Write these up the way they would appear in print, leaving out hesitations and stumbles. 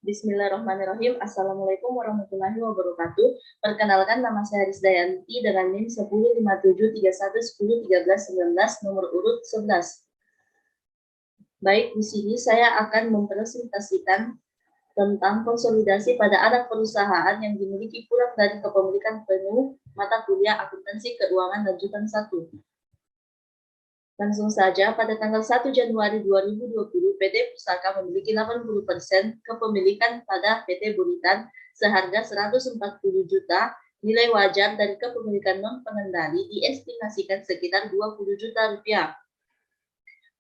Bismillahirrahmanirrahim. Assalamualaikum warahmatullahi wabarakatuh. Perkenalkan, nama saya Risdayanti dengan NIM 105731101319 nomor urut 11. Baik, di sini saya akan mempresentasikan tentang konsolidasi pada anak perusahaan yang dimiliki kurang dari kepemilikan penuh mata kuliah akuntansi keuangan lanjutan 1. Langsung saja, pada tanggal 1 Januari 2020, PT Pusaka memiliki 80% kepemilikan pada PT Buritan seharga 140 juta, nilai wajar dari kepemilikan non-pengendali diestimasikan sekitar 20 juta rupiah.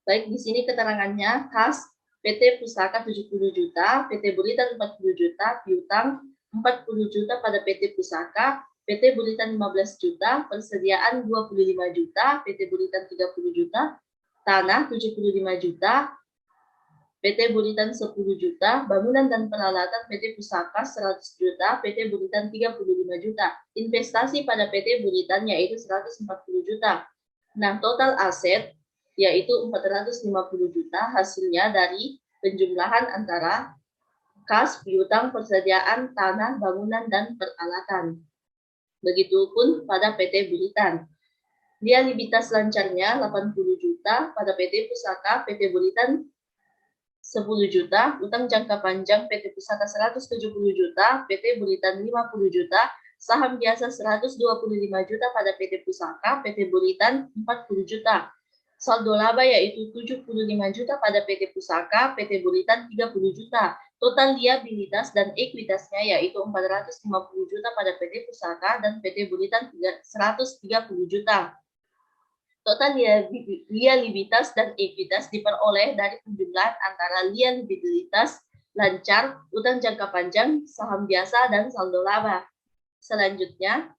Baik, di sini keterangannya, kas PT Pusaka 70 juta, PT Buritan 40 juta, piutang 40 juta pada PT Pusaka, PT Buritan 15 juta, persediaan 25 juta, PT Buritan 30 juta, tanah 75 juta, PT Buritan 10 juta, bangunan dan peralatan PT Pusaka 100 juta, PT Buritan 35 juta, investasi pada PT Buritan yaitu 140 juta. Nah, total aset yaitu 450 juta hasilnya dari penjumlahan antara kas, piutang, persediaan, tanah, bangunan, dan peralatan. Begitupun pada PT Buritan. Liabilitas lancarnya 80 juta pada PT Pusaka, PT Buritan 10 juta, utang jangka panjang PT Pusaka 170 juta, PT Buritan 50 juta, saham biasa 125 juta pada PT Pusaka, PT Buritan 40 juta. Saldo laba yaitu 75 juta pada PT Pusaka, PT Buritan 30 juta. Total liabilitas dan ekuitasnya yaitu 450 juta pada PT Pusaka dan PT Buritan 130 juta. Total liabilitas dan ekuitas diperoleh dari penjumlahan antara liabilitas lancar, utang jangka panjang, saham biasa, dan saldo laba. Selanjutnya,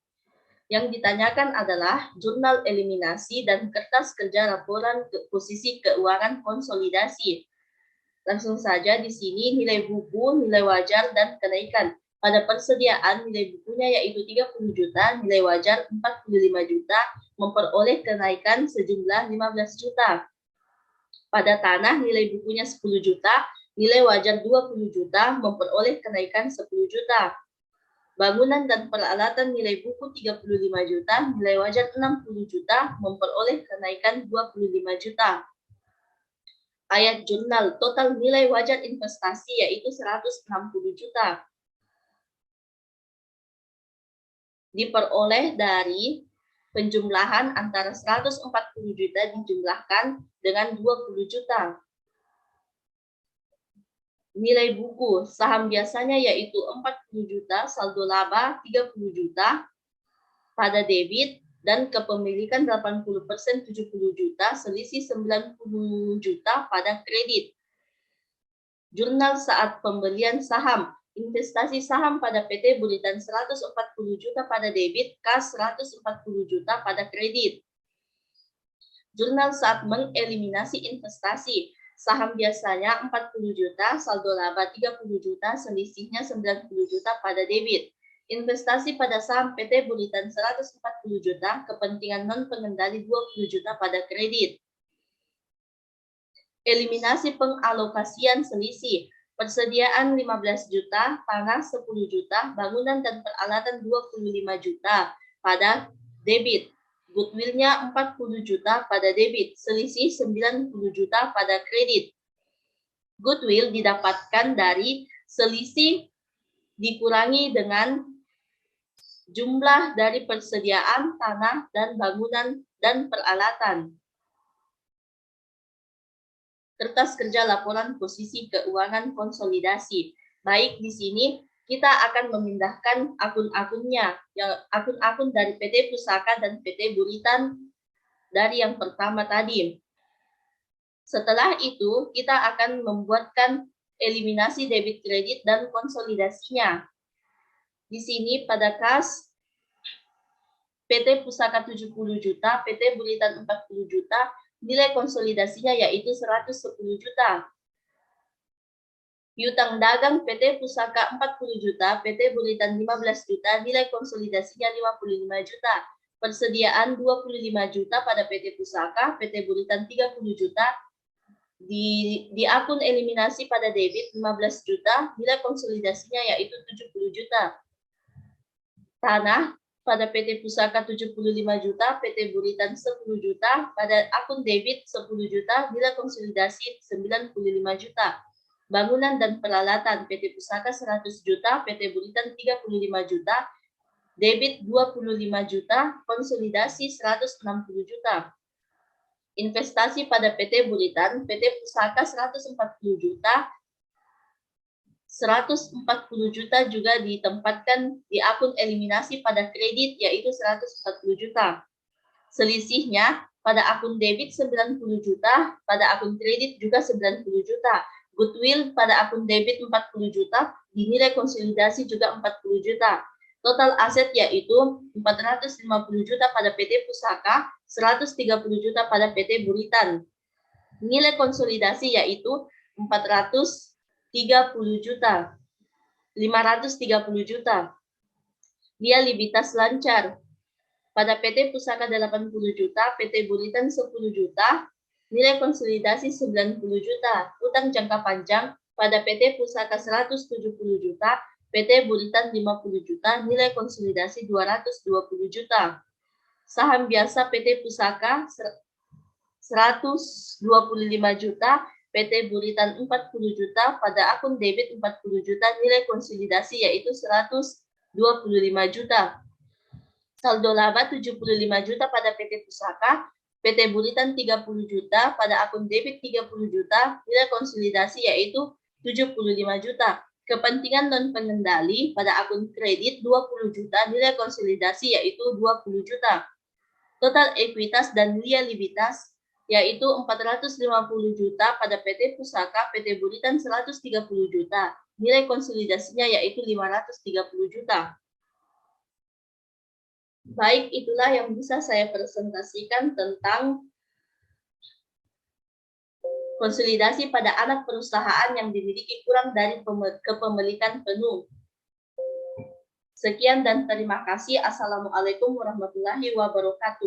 yang ditanyakan adalah jurnal eliminasi dan kertas kerja laporan posisi keuangan konsolidasi. Langsung saja di sini nilai buku, nilai wajar, dan kenaikan. Pada persediaan nilai bukunya yaitu 30 juta, nilai wajar 45 juta, memperoleh kenaikan sejumlah 15 juta. Pada tanah nilai bukunya 10 juta, nilai wajar 20 juta, memperoleh kenaikan 10 juta. Bangunan dan peralatan nilai buku 35 juta, nilai wajar 60 juta, memperoleh kenaikan 25 juta. Ayat jurnal, total nilai wajar investasi yaitu 160 juta. Diperoleh dari penjumlahan antara 140 juta dijumlahkan dengan 20 juta. Nilai buku, saham biasanya yaitu 40 juta, saldo laba 30 juta pada debit, dan kepemilikan 80% 70 juta, selisih 90 juta pada kredit. Jurnal saat pembelian saham, investasi saham pada PT Buritan 140 juta pada debit, kas 140 juta pada kredit. Jurnal saat mengeliminasi investasi, saham biasanya 40 juta, saldo laba 30 juta, selisihnya 90 juta pada debit. Investasi pada saham PT Buritan 140 juta, kepentingan non-pengendali 20 juta pada kredit. Eliminasi pengalokasian selisih, persediaan 15 juta, tanah 10 juta, bangunan dan peralatan 25 juta pada debit. Goodwill-nya 40 juta pada debit, selisih 90 juta pada kredit. Goodwill didapatkan dari selisih dikurangi dengan jumlah dari persediaan tanah dan bangunan dan peralatan. Kertas kerja laporan posisi keuangan konsolidasi. Baik, di sini kita akan memindahkan akun-akunnya, yang akun-akun dari PT Pusaka dan PT Buritan dari yang pertama tadi. Setelah itu, kita akan membuatkan eliminasi debit kredit dan konsolidasinya. Di sini pada kas PT Pusaka 70 juta, PT Buritan 40 juta, nilai konsolidasinya yaitu 110 juta. Piutang dagang PT Pusaka 40 juta, PT Buritan 15 juta, nilai konsolidasinya 55 juta. Persediaan 25 juta pada PT Pusaka, PT Buritan 30 juta, Di akun eliminasi pada debit 15 juta, nilai konsolidasinya yaitu 70 juta. Tanah pada PT Pusaka 75 juta, PT Buritan 10 juta, pada akun debit 10 juta, nilai konsolidasi 95 juta. Bangunan dan peralatan PT Pusaka 100 juta, PT Buritan 35 juta, debit 25 juta, konsolidasi 160 juta. Investasi pada PT Buritan, PT Pusaka 140 juta, 140 juta juga ditempatkan di akun eliminasi pada kredit, yaitu 140 juta. Selisihnya pada akun debit 90 juta, pada akun kredit juga 90 juta. Goodwill pada akun debit 40 juta, dinilai konsolidasi juga 40 juta. Total aset yaitu 450 juta pada PT Pusaka, 130 juta pada PT Buritan. Nilai konsolidasi yaitu 430 juta. 530 juta. Liabilitas lancar. Pada PT Pusaka 80 juta, PT Buritan 10 juta, nilai konsolidasi 90 juta. Utang jangka panjang pada PT Pusaka 170 juta, PT Buritan 50 juta, nilai konsolidasi 220 juta. Saham biasa PT Pusaka 125 juta, PT Buritan 40 juta, pada akun debit 40 juta, nilai konsolidasi yaitu 125 juta. Saldo laba 75 juta pada PT Pusaka, PT Buritan 30 juta, pada akun debit 30 juta, nilai konsolidasi yaitu 75 juta. Kepentingan non-pengendali pada akun kredit 20 juta, nilai konsolidasi yaitu 20 juta. Total ekuitas dan liabilitas yaitu 450 juta pada PT Pusaka, PT Buritan 130 juta. Nilai konsolidasinya yaitu 530 juta. Baik, itulah yang bisa saya presentasikan tentang konsolidasi pada anak perusahaan yang dimiliki kurang dari kepemilikan penuh. Sekian dan terima kasih. Assalamualaikum warahmatullahi wabarakatuh.